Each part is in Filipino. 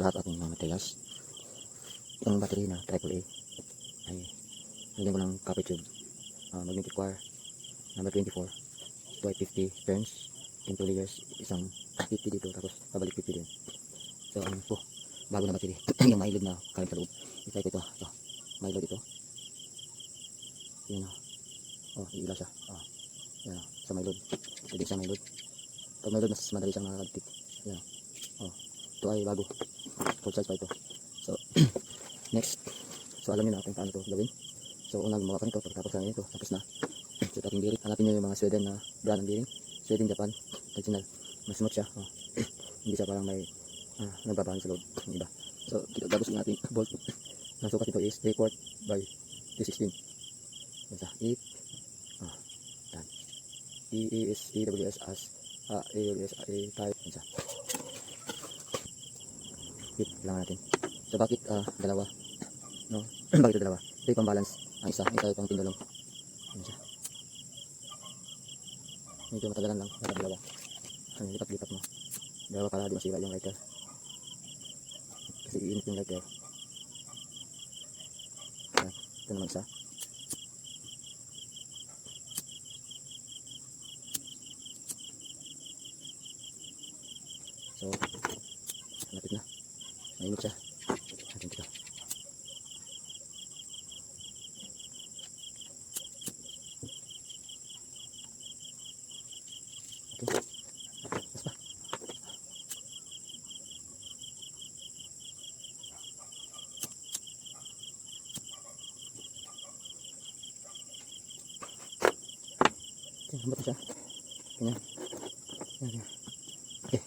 lahat aking mga materials. Itong battery na AAA ay nilagyan ko ng copper tube, magnetic wire number 24. Ito ay 50 turns in 2 layers, isang 50 dito tapos pabalik 50 din. So po, bago na battery. Yung mailog na current sa loob, itry ko ito, mailog ito. Yan ilaw siya. Yan sa mailog, pwede siya mailog. Pag mailog mas madali siyang nakakadikit. Yan ito ay bago, full size pa ito. So next, so alam niyo na kung paano ito gawin. So unang gumawa pa nito, pagkatapos na ito, tapos na. So ating bearing, hanapin nyo yung mga Sweden na brand ng bearing. Sweden, Japan, original. Mas smooth siya. Hindi siya parang may nagbabahan sa loob ng iba. So gagawin natin bolt. Ang sukat nito is 3/4 by 216. Yan siya, 8 yan. EWS as AWS type. Yan siya. Kailangan natin. So bakit dalawa? No? Bakit dalawa? Ito yung pang balance. Ang isa, ito yung pang pindulong. Yan siya. Medyo matagalan lang, dalawa. Lipat-lipat mo. Dalawa para di masira yung lighter. Kasi iinit yung lighter. Yan. Ito naman isa. So, lapit na. Mainit siya. Atin ito. Okay. Mas pa. Okay, hambot na siya. Ganyan. Ganyan. Okay.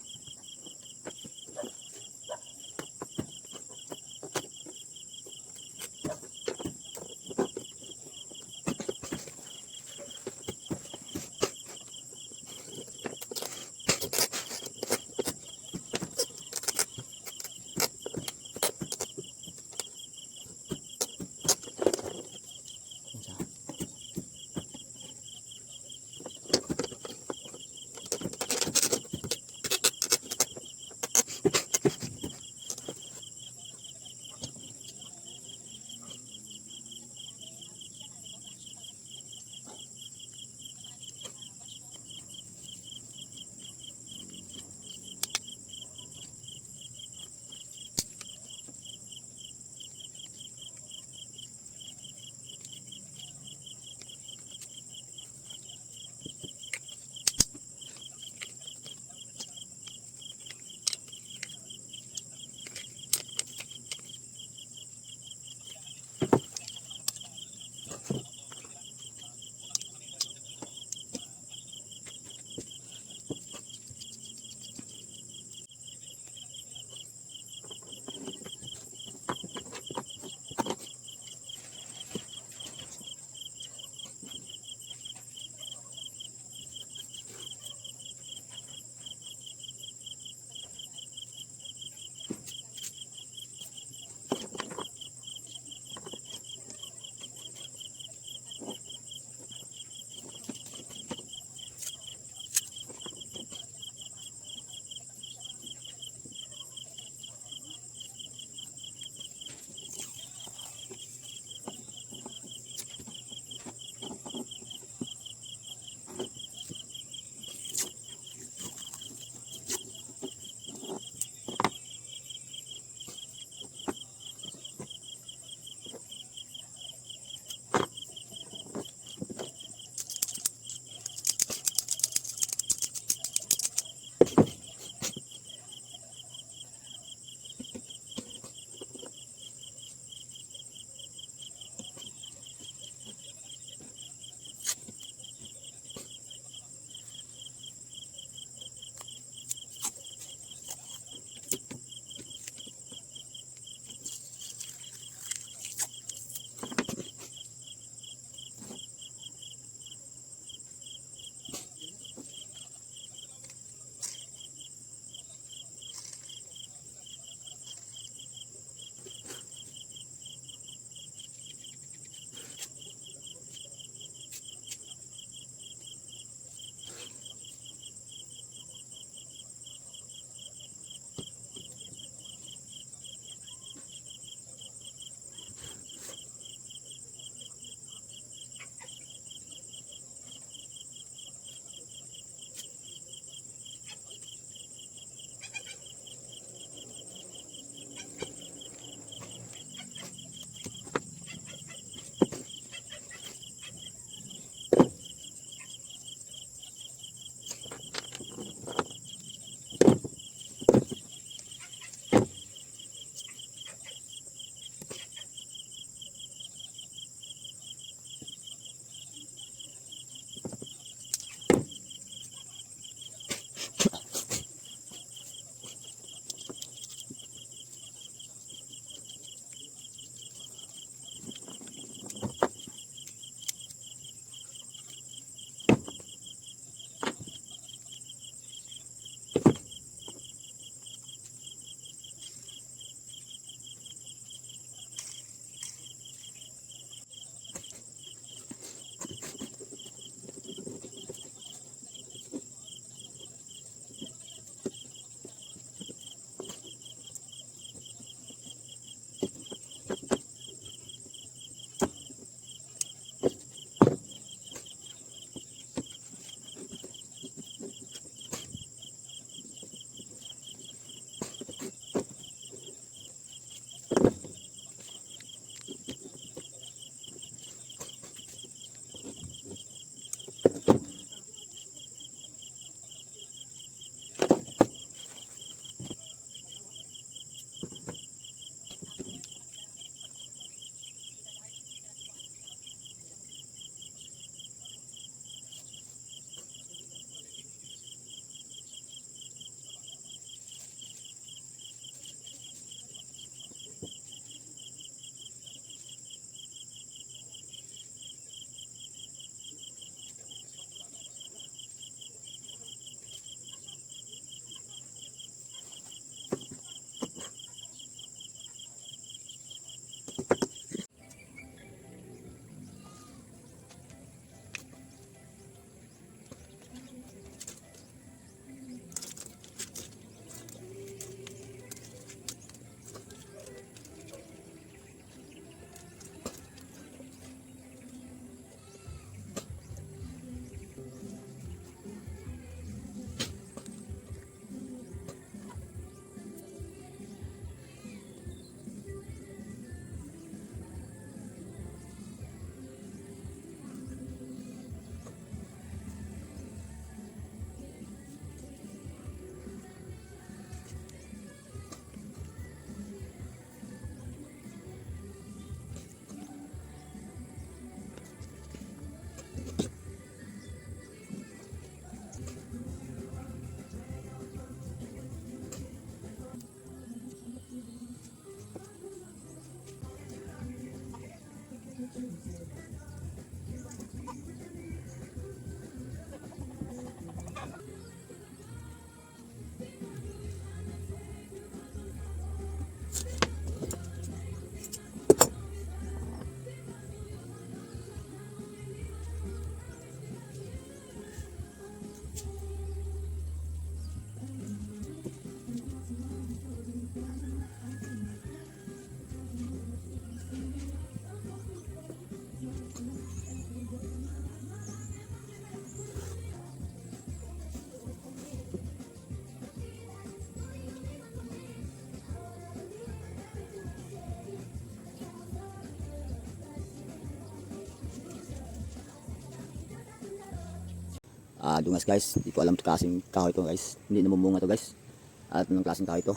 Dungas guys, hindi ko alam ito klaseng kahoy ito guys, hindi namumunga to guys, at anong klaseng kahoy ito.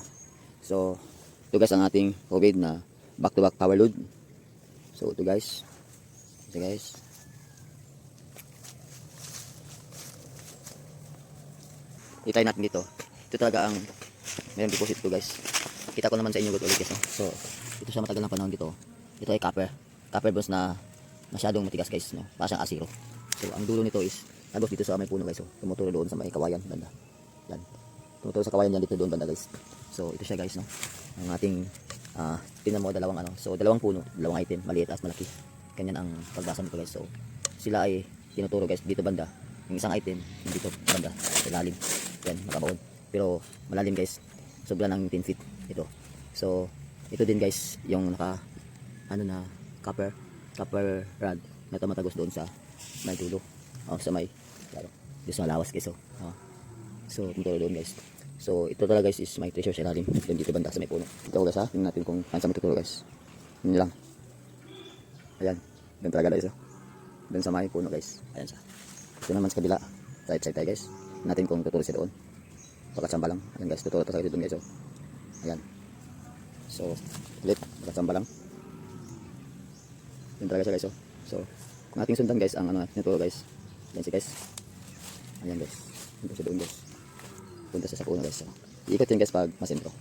So ito guys ang ating COVID na back to back power load. So ito guys, itry natin dito. Ito talaga ang mayroong deposit ito guys. Kita ko naman sa inyo ulit guys, no? So ito siya matagal na panahon dito. Ito ay copper bronze na masyadong matigas guys, no? Para siyang asiro. So ang dulo nito is agos dito sa may puno guys, so tumuturo doon sa may kawayan banda. Yan. Tumuturo sa kawayan yan dito doon banda guys. So ito siya guys, no. Ang ating tingnan mo dalawang ano. So dalawang puno, dalawang item, maliit at malaki. Ganyan ang pagbasa nito guys. So sila ay tinuturo guys dito banda. Yung isang item dito banda sa ilalim. Yan, makabaon. Pero malalim guys. Sobra ng 10 feet ito. So ito din guys yung naka ano na copper rod na tumatagos doon sa may dulo. Sa may doon sa lawas guys. So ito doon guys. So ito talaga guys is may treasure sa ilalim. Doon dito banda sa may puno. Ito guys, tingnan natin kung saan sa matuturo guys. Yun lang. Ayan. Doon talaga guys. Doon sa may puno guys. Ayan siya. Ito naman sa kabila. Right side tayo guys. Natin kung tuturo siya doon. Pagkatsamba lang. Ayan guys. Tuturo tayo doon guys. Ayan. So ulit. Pagkatsamba lang. Doon talaga siya guys. So kung ating sundan guys ang ano nito guys. Ayan siya guys. Ayan guys. Punta siya doon guys. Punta siya sa puno guys. Iikot yun guys pag masintro.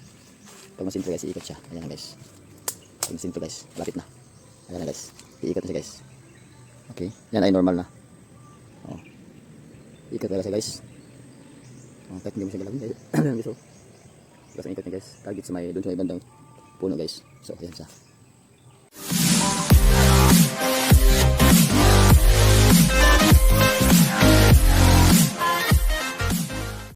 Pag masintro guys, iikot siya. Ayan na guys. Pag masintro guys, lapit na. Ayan na guys. Iikot na siya guys. Okay. Yan ay normal na. Iikot talaga siya guys. Kahit hindi mo siya galawin guys. Ayan guys. Tapos ang ikot niya guys. Target sa may, doon sa may bandang puno guys. So ayan siya.